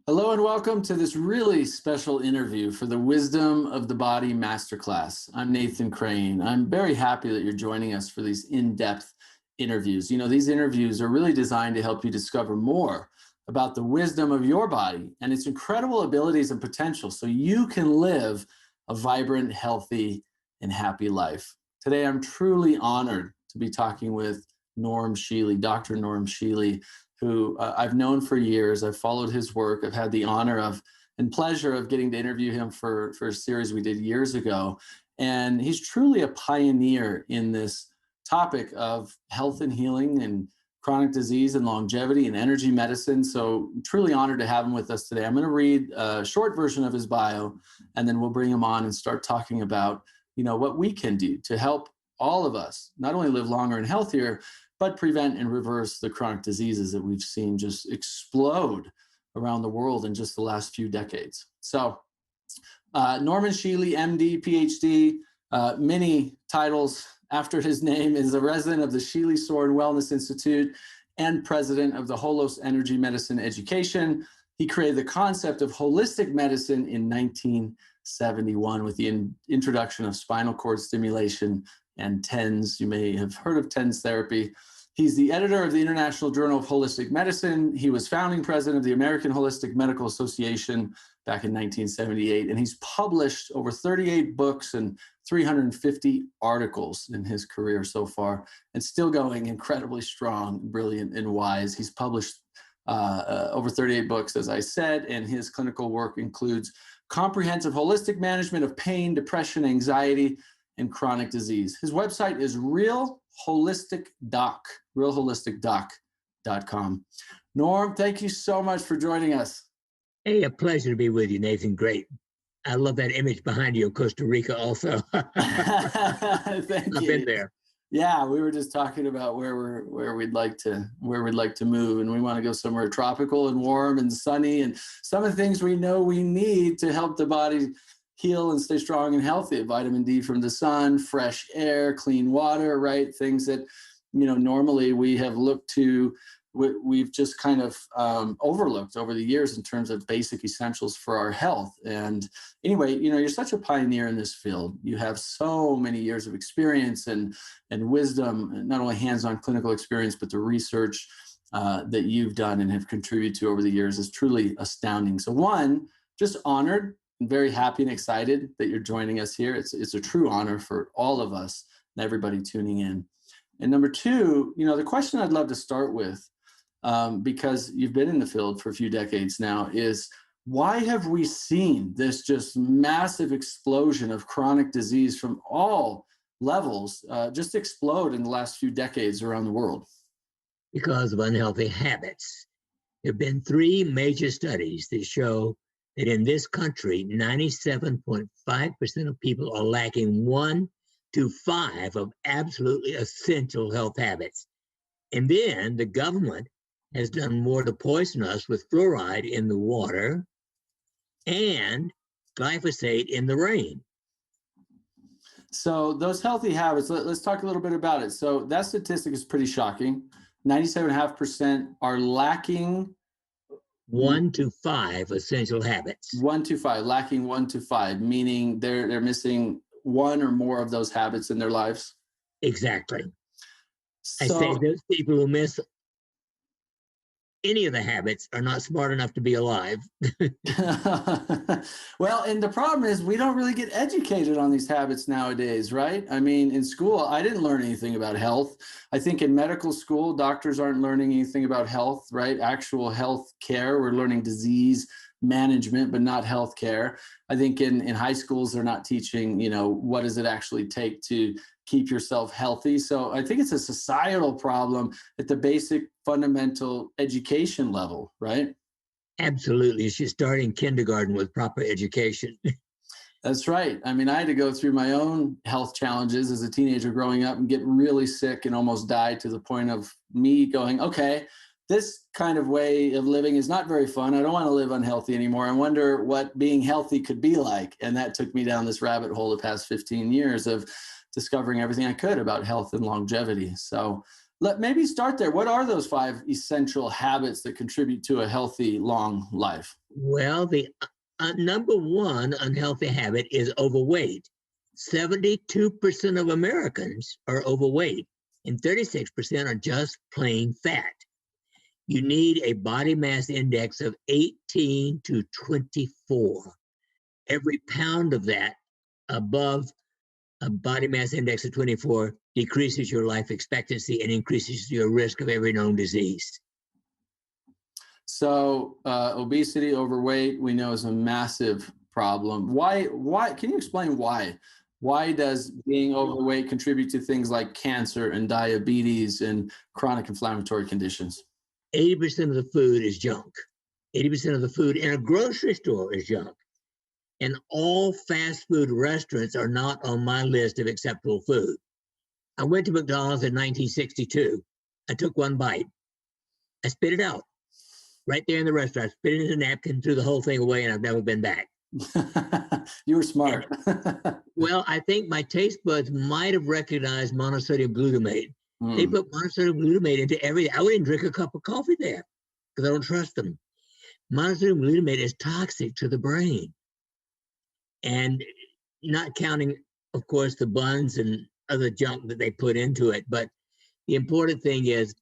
Hello and welcome to this really special interview for the Wisdom of the Body Masterclass. I'm Nathan Crane. I'm very happy that you're joining us for these in-depth interviews. You know, these interviews are really designed to help you discover more about the wisdom of your body and its incredible abilities and potential so you can live a vibrant, healthy, and happy life. Today, I'm truly honored to be talking with Norm Shealy, Dr. Norm Shealy, who I've known for years. I've followed his work. I've had the honor of and pleasure of getting to interview him for a series we did years ago. And he's truly a pioneer in this topic of health and healing and chronic disease and longevity and energy medicine. So I'm truly honored to have him with us today. I'm going to read a short version of his bio, and then we'll bring him on and start talking about, what we can do to help all of us not only live longer and healthier, but prevent and reverse the chronic diseases that we've seen just explode around the world in just the last few decades. So Norman Shealy, MD, PhD, many titles after his name, is a resident of the Shealy Soren Wellness Institute and president of the Holos Energy Medicine Education. He created the concept of holistic medicine in 1971 with the introduction of spinal cord stimulation and TENS. You may have heard of TENS therapy. He's the editor of the International Journal of Holistic Medicine. He was founding president of the American Holistic Medical Association back in 1978, and he's published over 38 books and 350 articles in his career so far, and still going incredibly strong, brilliant, and wise. He's published over 38 books, as I said, and his clinical work includes comprehensive holistic management of pain, depression, anxiety, and chronic disease. His website is realholisticdoc.com. Norm, thank you so much for joining us. Hey, a pleasure to be with you, Nathan. Great. I love that image behind you of Costa Rica also. Thank I've you. been there. Yeah, we were just talking about where we'd like to move, and we want to go somewhere tropical and warm and sunny, and some of the things we know we need to help the body heal and stay strong and healthy. Vitamin D from the sun, fresh air, clean water, right? Things that, normally we have looked to, we've just kind of overlooked over the years in terms of basic essentials for our health. And anyway, you're such a pioneer in this field. You have so many years of experience and wisdom, not only hands-on clinical experience, but the research that you've done and have contributed to over the years is truly astounding. So one, just honored and very happy and excited that you're joining us here. It's a true honor for all of us and everybody tuning in. And number two, the question I'd love to start with, because you've been in the field for a few decades now, is why have we seen this just massive explosion of chronic disease from all levels just explode in the last few decades around the world? Because of unhealthy habits. There have been 3 major studies that show that in this country, 97.5% of people are lacking 1 to 5 of absolutely essential health habits. And then the government has done more to poison us with fluoride in the water and glyphosate in the rain. So those healthy habits, let's talk a little bit about it. So that statistic is pretty shocking. 97.5% are lacking 1 to 5 essential habits. 1 to 5, lacking 1 to 5, meaning they're missing one or more of those habits in their lives. Exactly. So, I say those people who miss any of the habits are not smart enough to be alive. well, and the problem is we don't really get educated on these habits nowadays, right? I mean, in school, I didn't learn anything about health. I think in medical school, doctors aren't learning anything about health, right? Actual health care. We're learning disease management, but not health care. I think in high schools, they're not teaching, what does it actually take to keep yourself healthy. So I think it's a societal problem at the basic fundamental education level, right? Absolutely. You should start in kindergarten with proper education. That's right. I mean, I had to go through my own health challenges as a teenager growing up and get really sick and almost die, to the point of me going, okay, this kind of way of living is not very fun. I don't want to live unhealthy anymore. I wonder what being healthy could be like. And that took me down this rabbit hole the past 15 years of discovering everything I could about health and longevity. So maybe start there. What are those 5 essential habits that contribute to a healthy, long life? Well, the number one unhealthy habit is overweight. 72% of Americans are overweight, and 36% are just plain fat. You need a body mass index of 18 to 24. Every pound of that above a body mass index of 24 decreases your life expectancy and increases your risk of every known disease. So obesity, overweight, we know is a massive problem. Why? Can you explain why? Why does being overweight contribute to things like cancer and diabetes and chronic inflammatory conditions? 80% of the food is junk. 80% of the food in a grocery store is junk. And all fast food restaurants are not on my list of acceptable food. I went to McDonald's in 1962. I took one bite. I spit it out right there in the restaurant. I spit it in a napkin, threw the whole thing away, and I've never been back. You were smart. Well, I think my taste buds might have recognized monosodium glutamate. They put monosodium glutamate into everything. I wouldn't drink a cup of coffee there because I don't trust them. Monosodium glutamate is toxic to the brain. And not counting, of course, the buns and other junk that they put into it. But the important thing is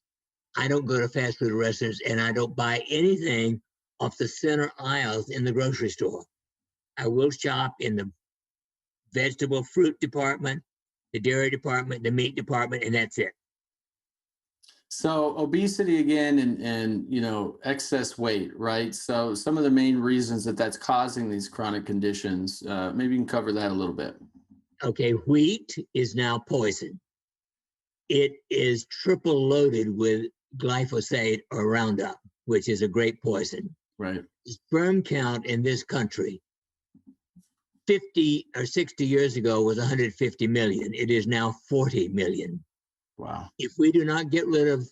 I don't go to fast food restaurants and I don't buy anything off the center aisles in the grocery store. I will shop in the vegetable fruit department, the dairy department, the meat department, and that's it. So obesity again, and excess weight, right? So some of the main reasons that that's causing these chronic conditions. Maybe you can cover that a little bit. Okay, wheat is now poison. It is triple loaded with glyphosate or Roundup, which is a great poison. Right. The sperm count in this country 50 or 60 years ago was 150 million. It is now 40 million. Wow. If we do not get rid of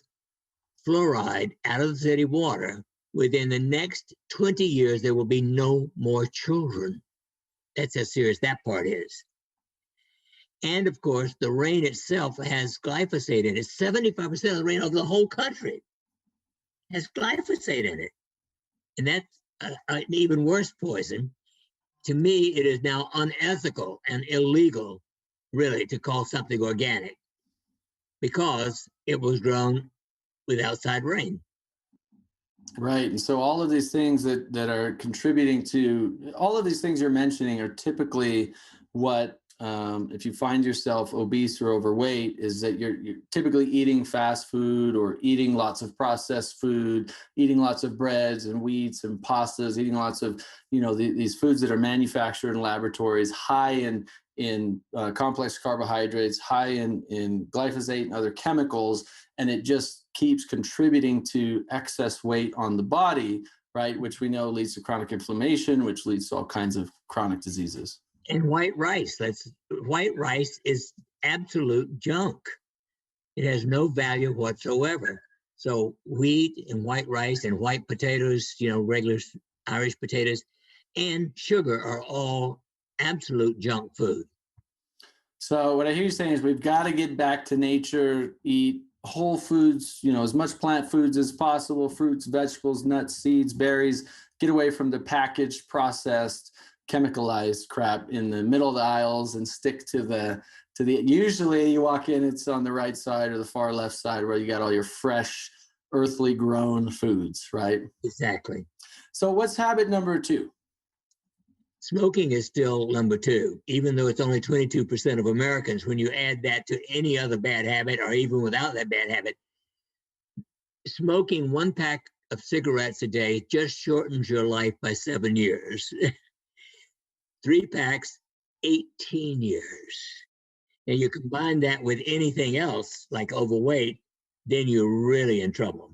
fluoride out of the city water, within the next 20 years, there will be no more children. That's how serious that part is. And of course, the rain itself has glyphosate in it. 75% of the rain of the whole country has glyphosate in it. And that's an even worse poison. To me, it is now unethical and illegal, really, to call something organic because it was grown with outside rain. Right. And so all of these things that are contributing to all of these things you're mentioning are typically what, if you find yourself obese or overweight, is that you're typically eating fast food or eating lots of processed food, eating lots of breads and wheats and pastas, eating lots of, these foods that are manufactured in laboratories, high in complex carbohydrates, high in glyphosate and other chemicals, and it just keeps contributing to excess weight on the body, right? Which we know leads to chronic inflammation, which leads to all kinds of chronic diseases. And white rice, white rice is absolute junk. It has no value whatsoever. So wheat and white rice and white potatoes, regular Irish potatoes, and sugar are all absolute junk food. So what I hear you saying is we've got to get back to nature, eat whole foods, as much plant foods as possible, fruits, vegetables, nuts, seeds, berries, get away from the packaged, processed, chemicalized crap in the middle of the aisles and stick to the usually you walk in, it's on the right side or the far left side where you got all your fresh, earthly grown foods, right? Exactly. So what's habit number 2? Smoking is still number 2, even though it's only 22% of Americans. When you add that to any other bad habit, or even without that bad habit, smoking 1 pack of cigarettes a day just shortens your life by 7 years. 3 packs, 18 years. And you combine that with anything else, like overweight, then you're really in trouble.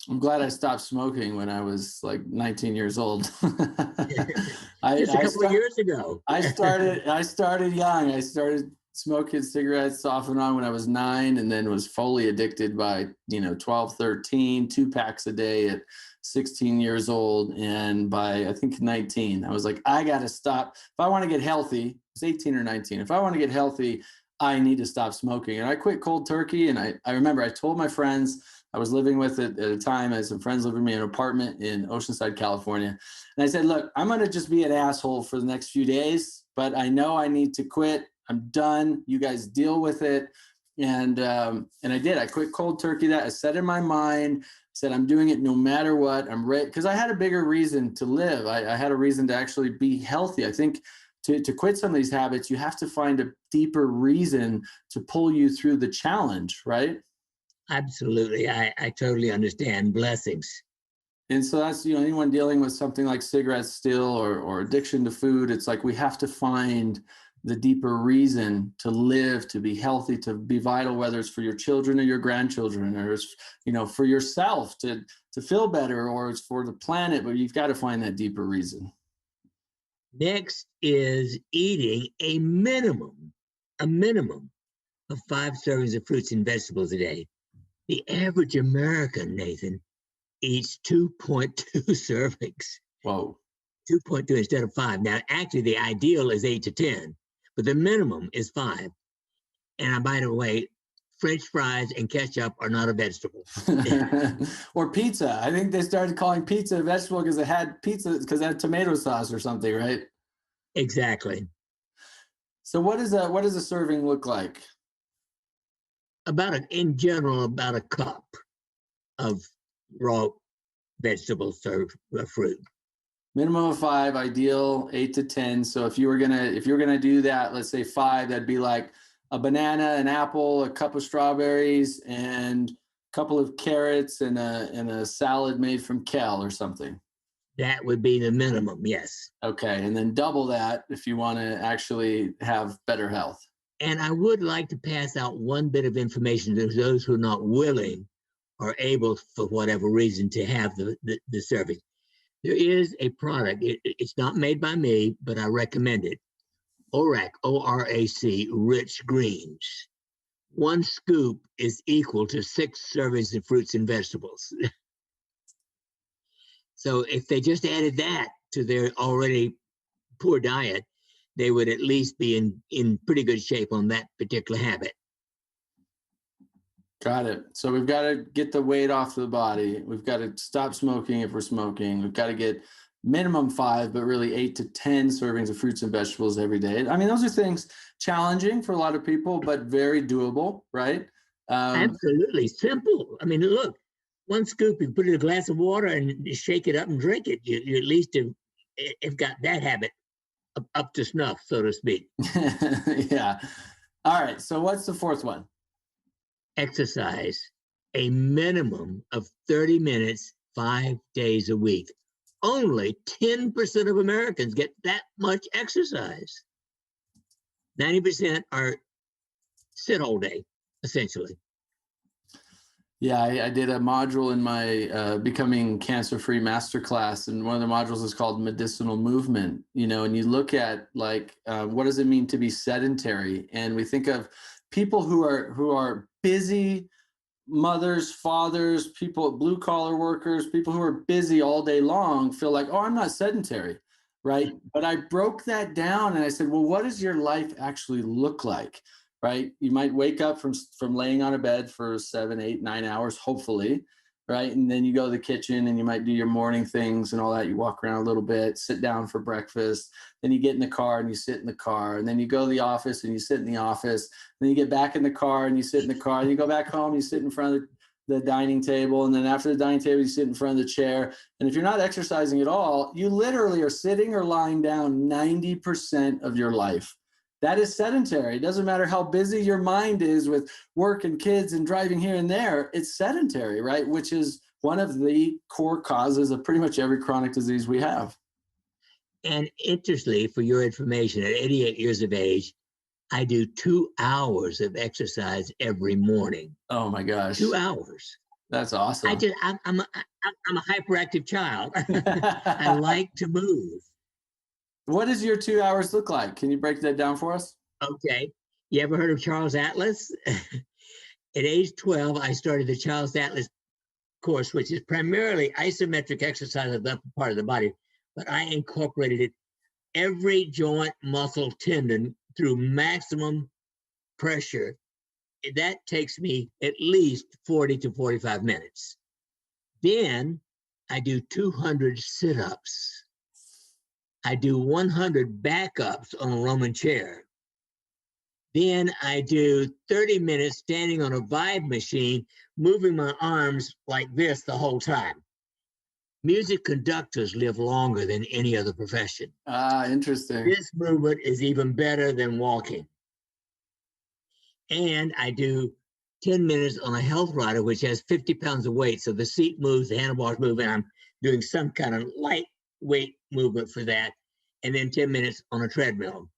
I'm glad I stopped smoking when I was like 19 years old. Just a couple of years ago. I started young. I started smoking cigarettes off and on when I was 9, and then was fully addicted by 12, 13, 2 packs a day at 16 years old. And by I think 19, I was like, I got to stop. If I want to get healthy, it's 18 or 19. If I want to get healthy, I need to stop smoking. And I quit cold turkey. And I remember I told my friends, I was living with it at a time. I had some friends living with me in an apartment in Oceanside, California. And I said, look, I'm going to just be an asshole for the next few days, but I know I need to quit. I'm done. You guys deal with it. And I did. I quit cold turkey. That I said in my mind, said I'm doing it no matter what. I'm ready because I had a bigger reason to live. I had a reason to actually be healthy. I think to quit some of these habits, you have to find a deeper reason to pull you through the challenge, right? Absolutely. I totally understand. Blessings. And so that's, anyone dealing with something like cigarettes still or addiction to food, it's like we have to find the deeper reason to live, to be healthy, to be vital, whether it's for your children or your grandchildren, or it's, for yourself to feel better, or it's for the planet, but you've got to find that deeper reason. Next is eating a minimum of 5 servings of fruits and vegetables a day. The average American, Nathan, eats 2.2 servings. Whoa. 2.2 instead of 5. Now, actually, the ideal is 8 to 10, but the minimum is 5. And by the way, French fries and ketchup are not a vegetable. Or pizza. I think they started calling pizza a vegetable because it had tomato sauce or something, right? Exactly. So what does a serving look like? In general, about a cup of raw vegetables served with fruit. Minimum of 5, ideal 8 to 10. So if you were gonna do that, let's say 5, that'd be like a banana, an apple, a cup of strawberries, and a couple of carrots, and a salad made from kale or something. That would be the minimum, yes. Okay, and then double that if you want to actually have better health. And I would like to pass out one bit of information to those who are not willing or able, for whatever reason, to have the serving. There is a product. It's not made by me, but I recommend it. ORAC, ORAC, Rich Greens. 1 scoop is equal to 6 servings of fruits and vegetables. So if they just added that to their already poor diet, they would at least be in pretty good shape on that particular habit. Got it. So we've got to get the weight off the body. We've got to stop smoking if we're smoking. We've got to get minimum 5, but really 8 to 10 servings of fruits and vegetables every day. I mean, those are things challenging for a lot of people, but very doable, right? Absolutely simple. I mean, look, 1 scoop, you put it in a glass of water and you shake it up and drink it. You at least have got that habit up to snuff, so to speak. Yeah. All right. So what's the 4th one? Exercise. A minimum of 30 minutes, 5 days a week. Only 10% of Americans get that much exercise. 90% are sit all day, essentially. Yeah, I did a module in my Becoming Cancer-Free Masterclass, and one of the modules is called Medicinal Movement, and you look at what does it mean to be sedentary? And we think of people who are busy, mothers, fathers, people, blue collar workers, people who are busy all day long feel like, oh, I'm not sedentary, right? But I broke that down and I said, well, what does your life actually look like? Right? You might wake up from laying on a bed for 7, 8, 9 hours, hopefully, right? And then you go to the kitchen and you might do your morning things and all that. You walk around a little bit, sit down for breakfast. Then you get in the car and you sit in the car. And then you go to the office and you sit in the office. Then you get back in the car and you sit in the car. And you go back home, you sit in front of the dining table. And then after the dining table, you sit in front of the chair. And if you're not exercising at all, you literally are sitting or lying down 90% of your life. That is sedentary. It doesn't matter how busy your mind is with work and kids and driving here and there. It's sedentary, right? Which is one of the core causes of pretty much every chronic disease we have. And interestingly, for your information, at 88 years of age, I do 2 hours of exercise every morning. Oh my gosh. 2 hours. That's awesome. I'm a hyperactive child. I like to move. What does your 2 hours look like? Can you break that down for us? Okay. You ever heard of Charles Atlas? At age 12, I started the Charles Atlas course, which is primarily isometric exercise of the upper part of the body, but I incorporated it every joint, muscle, tendon through maximum pressure that takes me at least 40 to 45 minutes. Then I do 200 sit-ups. I do 100 backups on a Roman chair. Then I do 30 minutes standing on a Vibe machine, moving my arms like this the whole time. Music conductors live longer than any other profession. Ah, interesting. This movement is even better than walking. And I do 10 minutes on a health rider, which has 50 pounds of weight. So the seat moves, the handlebars move, and I'm doing some kind of lightweight movement for that. And then 10 minutes on a treadmill.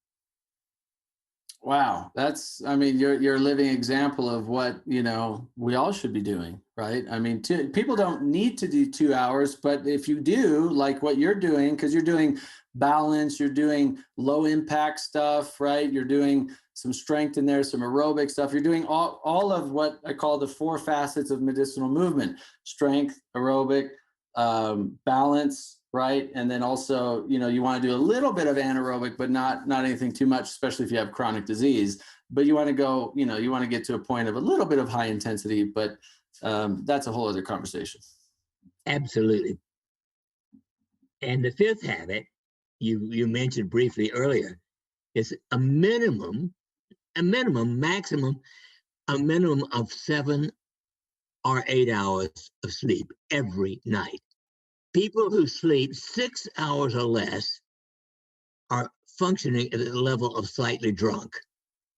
Wow, that's, I mean, you're a living example of what, you know, we all should be doing, right? I mean, people don't need to do 2 hours, but if you do, like what you're doing, because you're doing balance, you're doing low impact stuff, right? You're doing some strength in there, some aerobic stuff. You're doing all of what I call the 4 facets of medicinal movement: strength, aerobic, balance, right? And then also, you know, you want to do a little bit of anaerobic, but not anything too much, especially if you have chronic disease. But you want to go, you know, you want to get to a point of a little bit of high intensity, but that's a whole other conversation. Absolutely. And the 5th habit you mentioned briefly earlier is a minimum of 7 or 8 hours of sleep every night. People who sleep 6 hours or less are functioning at a level of slightly drunk.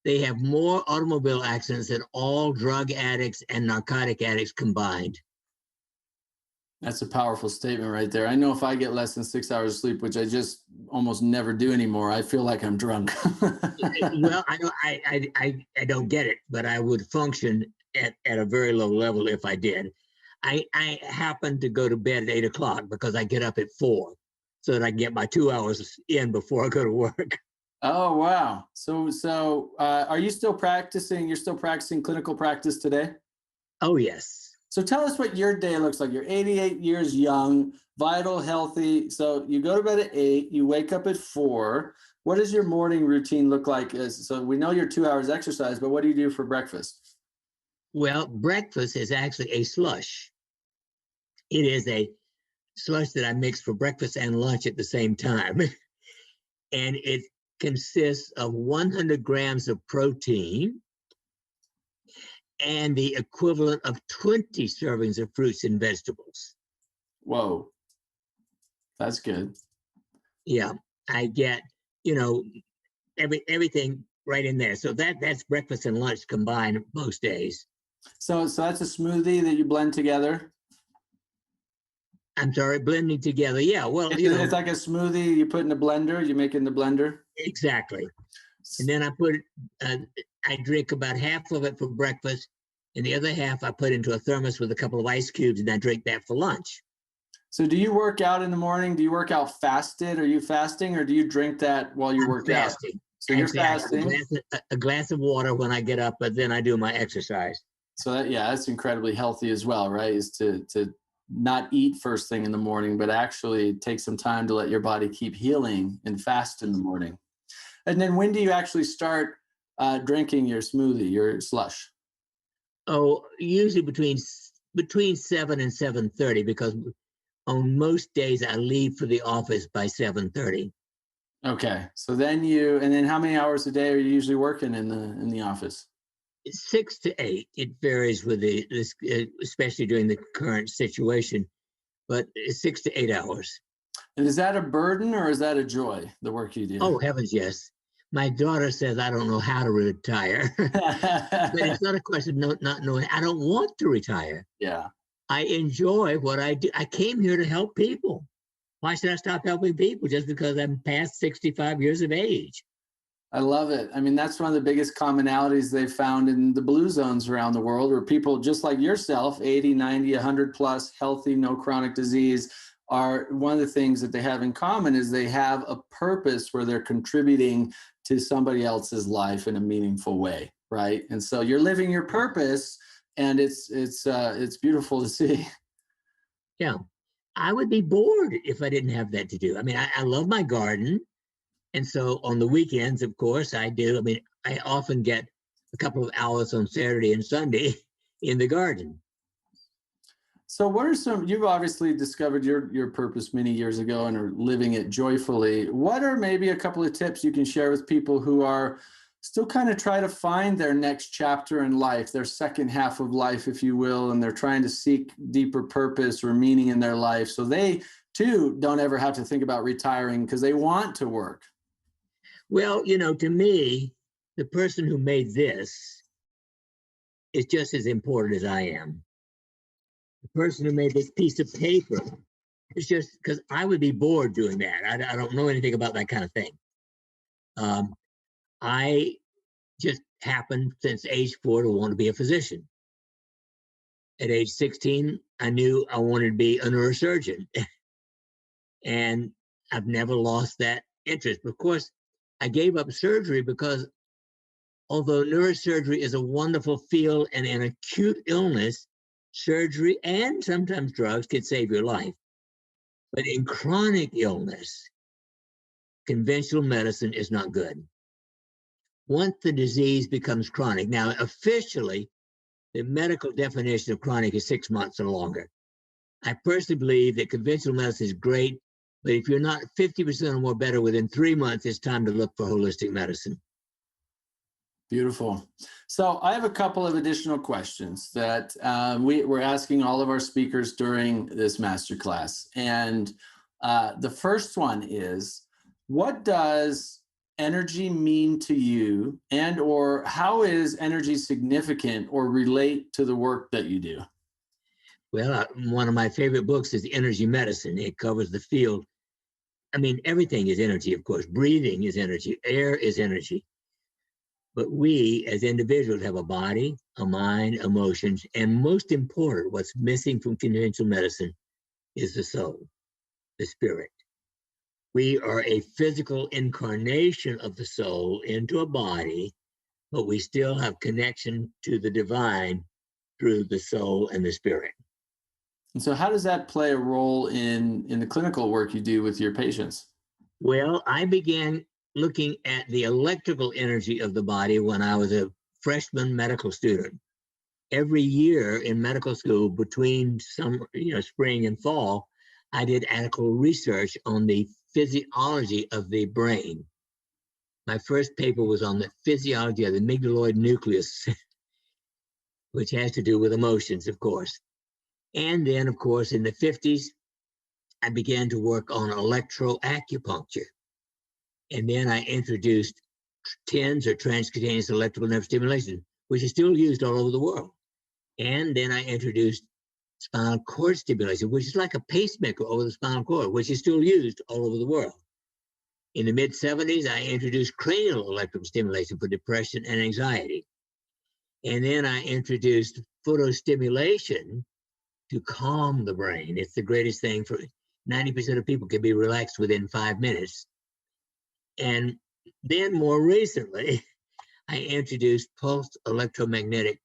They have more automobile accidents than all drug addicts and narcotic addicts combined. That's a powerful statement right there. I know if I get less than 6 hours of sleep, which I just almost never do anymore, I feel like I'm drunk. Well, I don't get it, but I would function at a very low level if I did. I happen to go to bed at 8 o'clock because I get up at 4 so that I get my 2 hours in before I go to work. Oh, wow. So are you still practicing? You're still practicing clinical practice today? Oh, yes. So tell us what your day looks like. You're 88 years young, vital, healthy. So you go to bed at 8, you wake up at 4. What does your morning routine look like? So we know you're 2 hours exercise, but what do you do for breakfast? Well, breakfast is actually a slush. It is a slush that I mix for breakfast and lunch at the same time. And it consists of 100 grams of protein and the equivalent of 20 servings of fruits and vegetables. Whoa, that's good. Yeah, I get, you know, everything right in there. So that's breakfast and lunch combined most days. So that's a smoothie that you blend together? I'm sorry, blending together. Yeah, well, It's like a smoothie you put in a blender, you make it in the blender? Exactly. And then I drink about half of it for breakfast, and the other half I put into a thermos with a couple of ice cubes, and I drink that for lunch. So do you work out in the morning? Do you work out fasted? Are you fasting, or do you drink that while you work out? So you're fasting. A glass of water when I get up, but then I do my exercise. So that's incredibly healthy as well, right? Is to not eat first thing in the morning, but actually take some time to let your body keep healing and fast in the morning. And then when do you actually start drinking your smoothie, your slush? Oh, usually between 7 and 7:30, because on most days I leave for the office by 7:30. Okay, so then and then how many hours a day are you usually working in the office? 6 to 8. It varies with especially during the current situation, but it's 6 to 8 hours. And is that a burden or is that a joy, the work you do? Oh, heavens, yes. My daughter says I don't know how to retire. But it's not a question of not knowing. I don't want to retire. Yeah. I enjoy what I do. I came here to help people. Why should I stop helping people just because I'm past 65 years of age? I love it. I mean, that's one of the biggest commonalities they've found in the blue zones around the world, where people just like yourself, 80, 90, 100 plus, healthy, no chronic disease, are one of the things that they have in common is they have a purpose where they're contributing to somebody else's life in a meaningful way, right? And so you're living your purpose, and it's beautiful to see. Yeah. I would be bored if I didn't have that to do. I mean, I love my garden. And so on the weekends, of course, I do. I mean, I often get a couple of hours on Saturday and Sunday in the garden. So what are some, you've obviously discovered your purpose many years ago and are living it joyfully. What are maybe a couple of tips you can share with people who are still kind of try to find their next chapter in life, their second half of life, if you will, and they're trying to seek deeper purpose or meaning in their life so they too don't ever have to think about retiring because they want to work? Well, to me, the person who made this is just as important as I am. The person who made this piece of paper is just because I would be bored doing that. I don't know anything about that kind of thing. I just happened since age 4 to want to be a physician. At age 16, I knew I wanted to be a neurosurgeon. And I've never lost that interest. Of course, I gave up surgery because although neurosurgery is a wonderful field and in acute illness, surgery and sometimes drugs can save your life. But in chronic illness, conventional medicine is not good. Once the disease becomes chronic, now officially, the medical definition of chronic is 6 months or longer. I personally believe that conventional medicine is great, but if you're not 50% or more better within 3 months, it's time to look for holistic medicine. Beautiful. So I have a couple of additional questions that we're asking all of our speakers during this masterclass. And the first one is, what does energy mean to you, and or how is energy significant or relate to the work that you do? Well, one of my favorite books is Energy Medicine. It covers the field. I mean, everything is energy, of course. Breathing is energy. Air is energy. But we, as individuals, have a body, a mind, emotions, and most important, what's missing from conventional medicine is the soul, the spirit. We are a physical incarnation of the soul into a body, but we still have connection to the divine through the soul and the spirit. And so how does that play a role in the clinical work you do with your patients? Well, I began looking at the electrical energy of the body when I was a freshman medical student. Every year in medical school, between summer, spring and fall, I did adequate research on the physiology of the brain. My first paper was on the physiology of the amygdaloid nucleus, which has to do with emotions, of course. And then, of course, in the 50s, I began to work on electroacupuncture. And then I introduced TENS, or transcutaneous electrical nerve stimulation, which is still used all over the world. And then I introduced spinal cord stimulation, which is like a pacemaker over the spinal cord, which is still used all over the world. In the mid-70s, I introduced cranial electrical stimulation for depression and anxiety. And then I introduced photostimulation to calm the brain. It's the greatest thing. For 90% of people can be relaxed within 5 minutes. And then more recently, I introduced pulsed electromagnetic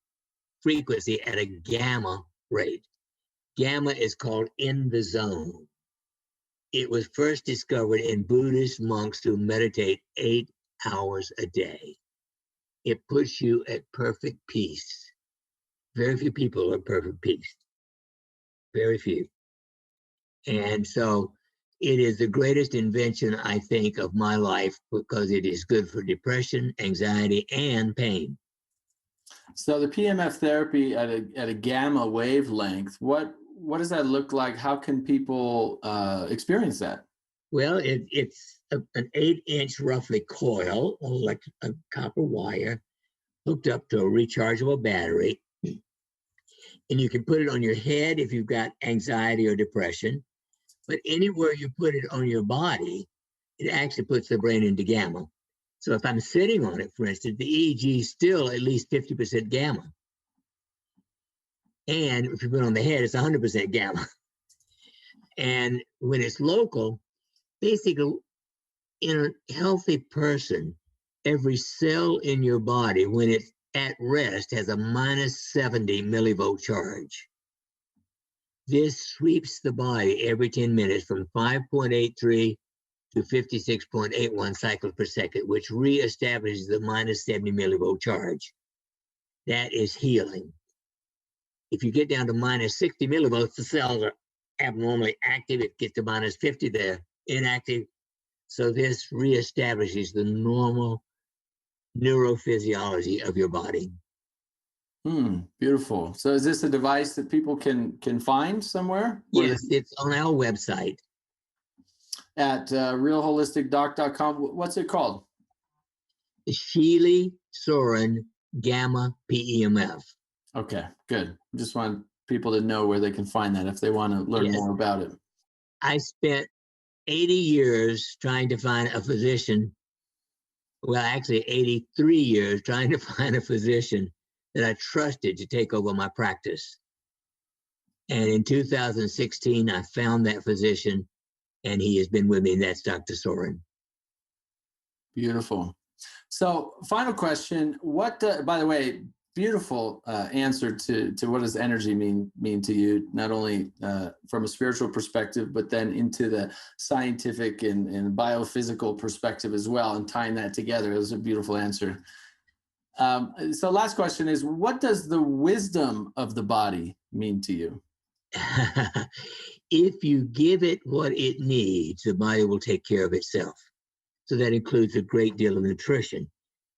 frequency at a gamma rate. Gamma is called in the zone. It was first discovered in Buddhist monks who meditate 8 hours a day. It puts you at perfect peace. Very few people are at perfect peace. Very few. And so it is the greatest invention, I think, of my life, because it is good for depression, anxiety, and pain. So the PMF therapy at a gamma wavelength, what does that look like? How can people experience that? Well, it's an 8-inch roughly coil, like a copper wire, hooked up to a rechargeable battery. And you can put it on your head if you've got anxiety or depression. But anywhere you put it on your body, it actually puts the brain into gamma. So if I'm sitting on it, for instance, the EEG is still at least 50% gamma. And if you put it on the head, it's 100% gamma. And when it's local, basically, in a healthy person, every cell in your body, when it's at rest, has a minus 70 millivolt charge. This sweeps the body every 10 minutes from 5.83 to 56.81 cycles per second, which reestablishes the minus 70 millivolt charge. that is healing. If you get down to minus 60 millivolts, the cells are abnormally active. It gets to minus 50, they're inactive. So this reestablishes the normal neurophysiology of your body. Beautiful. So is this a device that people can find somewhere? Yes, it's on our website. At realholisticdoc.com. What's it called? The Sheely Soren Gamma PEMF. Okay, good. Just want people to know where they can find that if they want to learn more about it. I spent 80 years trying to find a physician. Well, actually 83 years trying to find a physician that I trusted to take over my practice. And in 2016, I found that physician, and he has been with me, and that's Dr. Soren. Beautiful. So final question, what, by the way, beautiful answer to what does energy mean to you, not only from a spiritual perspective, but then into the scientific and biophysical perspective as well, and tying that together. It was a beautiful answer. So last question is, what does the wisdom of the body mean to you? If you give it what it needs, the body will take care of itself. So that includes a great deal of nutrition.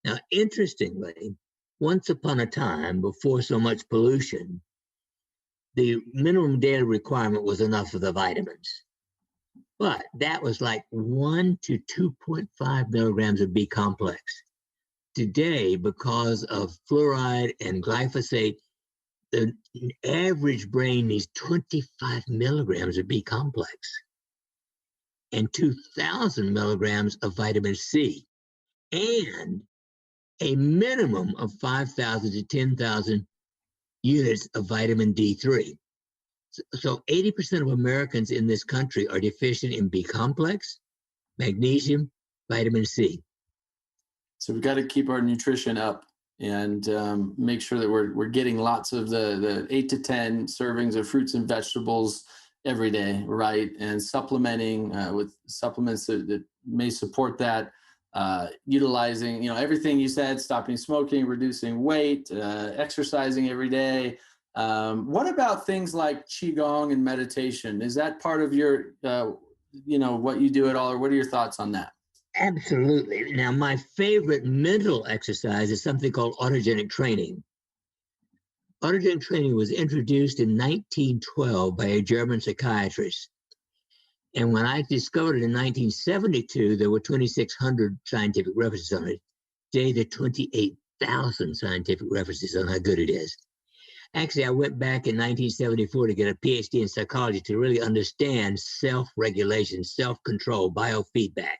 Now, interestingly, once upon a time, before so much pollution, the minimum daily requirement was enough of the vitamins. But that was like 1 to 2.5 milligrams of B complex. Today, because of fluoride and glyphosate, the average brain needs 25 milligrams of B complex and 2,000 milligrams of vitamin C, and a minimum of 5,000 to 10,000 units of vitamin D3. So 80% of Americans in this country are deficient in B complex, magnesium, vitamin C. So we've got to keep our nutrition up and make sure that we're getting lots of the 8 to 10 servings of fruits and vegetables every day, right? And supplementing with supplements that may support that. Utilizing, everything you said, stopping smoking, reducing weight, exercising every day. What about things like Qigong and meditation? Is that part of your, what you do at all, or what are your thoughts on that? Absolutely. Now, my favorite mental exercise is something called autogenic training. Autogenic training was introduced in 1912 by a German psychiatrist. And when I discovered it in 1972, there were 2,600 scientific references on it. Today, there are 28,000 scientific references on how good it is. Actually, I went back in 1974 to get a PhD in psychology to really understand self-regulation, self-control, biofeedback.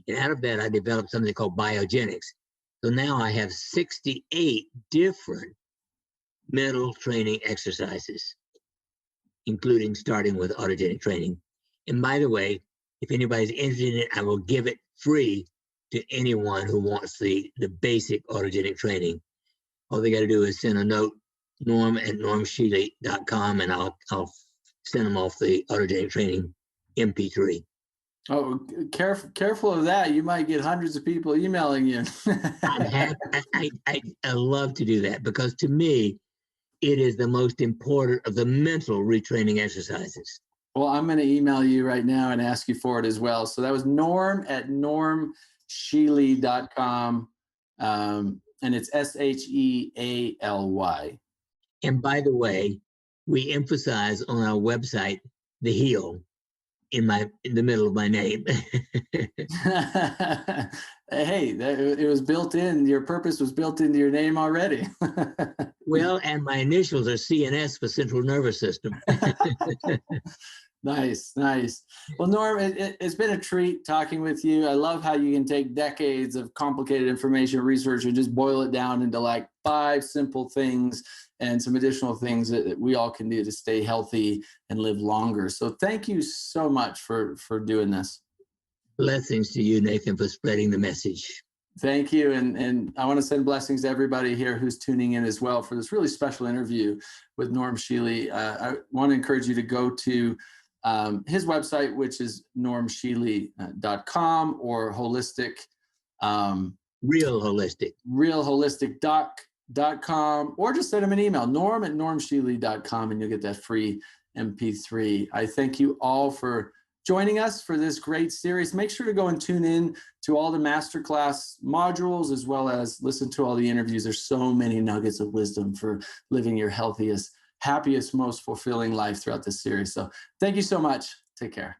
And out of that, I developed something called biogenics. So now I have 68 different mental training exercises, including starting with autogenic training. And by the way, if anybody's interested in it, I will give it free to anyone who wants the basic autogenic training. All they got to do is send a note, norm@normsheely.com, and I'll send them off the autogenic training MP3. Oh, careful of that. You might get hundreds of people emailing you. I love to do that, because to me, it is the most important of the mental retraining exercises. Well, I'm going to email you right now and ask you for it as well. So that was norm@normsheely.com. And it's SHEALY. And by the way, we emphasize on our website the heal in the middle of my name. Hey, it was built in. Your purpose was built into your name already. Well, and my initials are CNS for central nervous system. Nice. Well, Norm, it's been a treat talking with you. I love how you can take decades of complicated information research and just boil it down into like 5 simple things and some additional things that we all can do to stay healthy and live longer. So thank you so much for doing this. Blessings to you, Nathan, for spreading the message. Thank you. And I want to send blessings to everybody here who's tuning in as well for this really special interview with Norm Sheely. I want to encourage you to go to his website, which is normsheely.com, or holistic. Real holistic. Realholisticdoc or just send him an email, norm@normshealy.com, and you'll get that free MP3. I thank you all for joining us for this great series. Make sure to go and tune in to all the masterclass modules, as well as listen to all the interviews. There's so many nuggets of wisdom for living your healthiest, happiest, most fulfilling life throughout this series. So thank you so much. Take care.